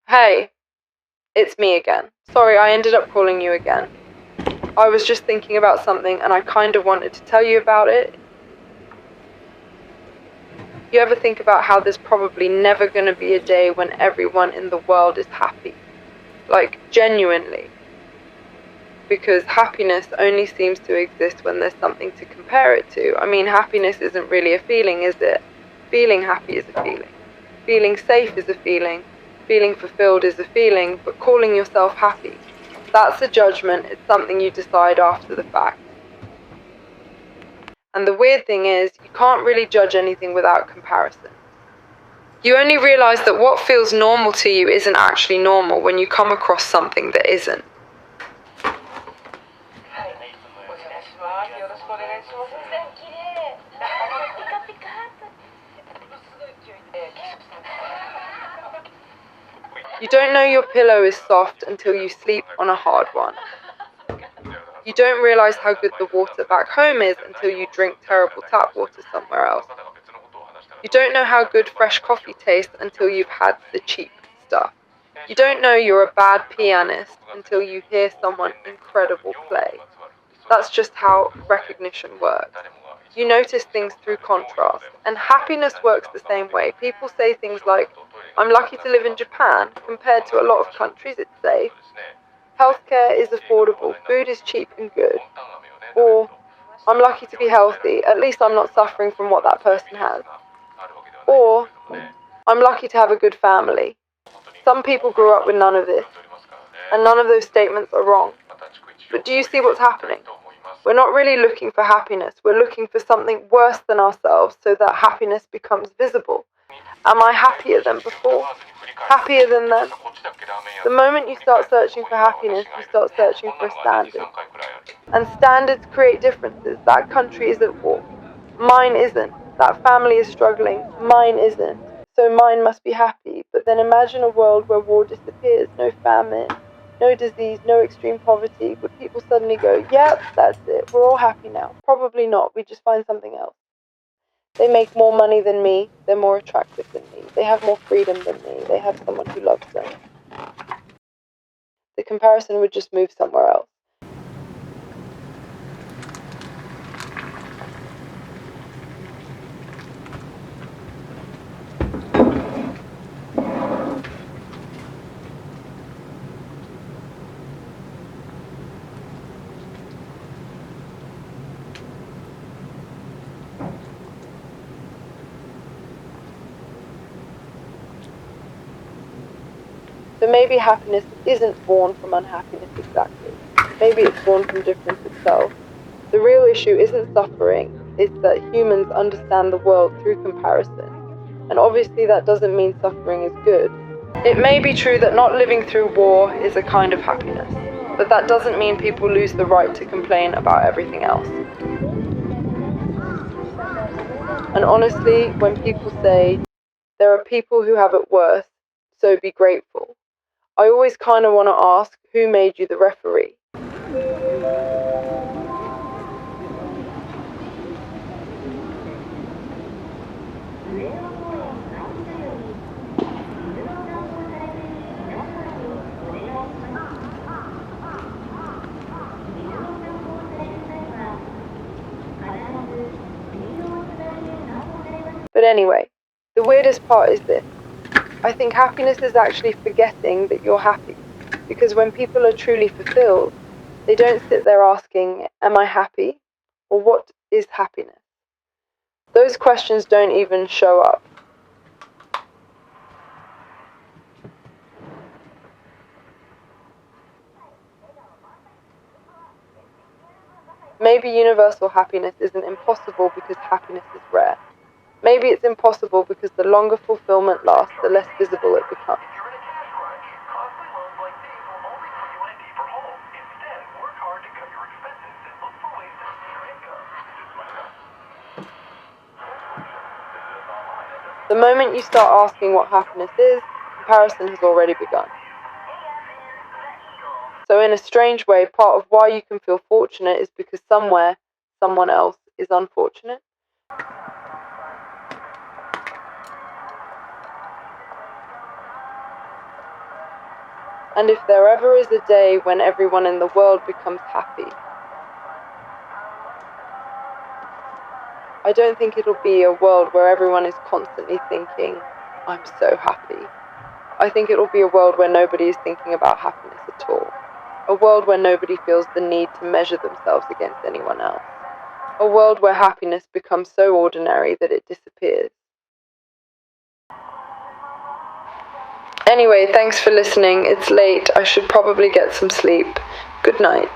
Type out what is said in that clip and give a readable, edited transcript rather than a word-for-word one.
Hey, it's me again. Sorry, I ended up calling you again. I was just thinking about something and I kind of wanted to tell you about it. You ever think about how there's probably never going to be a day when everyone in the world is happy? Like, genuinely. Because happiness only seems to exist when there's something to compare it to. I mean, happiness isn't really a feeling, is it? Feeling happy is a feeling. Feeling safe is a feeling. Feeling fulfilled is a feeling, but calling yourself happy, that's a judgment. It's something you decide after the fact. And the weird thing is, you can't really judge anything without comparison. You only realize that what feels normal to you isn't actually normal when you come across something that isn't. You don't know your pillow is soft until you sleep on a hard one. You don't realize how good the water back home is until you drink terrible tap water somewhere else. You don't know how good fresh coffee tastes until you've had the cheap stuff. You don't know you're a bad pianist until you hear someone incredible play. That's just how recognition works. You notice things through contrast, and happiness works the same way. People say things like, I'm lucky to live in Japan. Compared to a lot of countries, it's safe. Healthcare is affordable, food is cheap and good. Or, I'm lucky to be healthy, at least I'm not suffering from what that person has. Or, I'm lucky to have a good family. Some people grew up with none of this, and none of those statements are wrong. But do you see what's happening? We're not really looking for happiness, we're looking for something worse than ourselves so that happiness becomes visible. Am I happier than before? Happier than then? The moment you start searching for happiness, you start searching for a standard. And standards create differences. That country is at war. Mine isn't. That family is struggling. Mine isn't. So mine must be happy. But then imagine a world where war disappears, no famine, no disease, no extreme poverty. Would people suddenly go, yep, that's it, we're all happy now? Probably not. We just find something else. They make more money than me, they're more attractive than me, they have more freedom than me, they have someone who loves them. The comparison would just move somewhere else. So maybe happiness isn't born from unhappiness exactly. Maybe it's born from difference itself. The real issue isn't suffering, it's that humans understand the world through comparison. And obviously that doesn't mean suffering is good. It may be true that not living through war is a kind of happiness, but that doesn't mean people lose the right to complain about everything else. And honestly, when people say, there are people who have it worse, so be grateful, I always kind of want to ask, who made you the referee? But anyway, the weirdest part is this. I think happiness is actually forgetting that you're happy. Because when people are truly fulfilled, they don't sit there asking, am I happy? Or what is happiness? Those questions don't even show up. Maybe universal happiness isn't impossible because happiness is rare. Maybe it's impossible because the longer fulfillment lasts, the less visible it becomes. The moment you start asking what happiness is, comparison has already begun. So in a strange way, part of why you can feel fortunate is because somewhere, someone else is unfortunate. And if there ever is a day when everyone in the world becomes happy, I don't think it'll be a world where everyone is constantly thinking, I'm so happy. I think it'll be a world where nobody is thinking about happiness at all. A world where nobody feels the need to measure themselves against anyone else. A world where happiness becomes so ordinary that it disappears. Anyway, thanks for listening. It's late. I should probably get some sleep. Good night.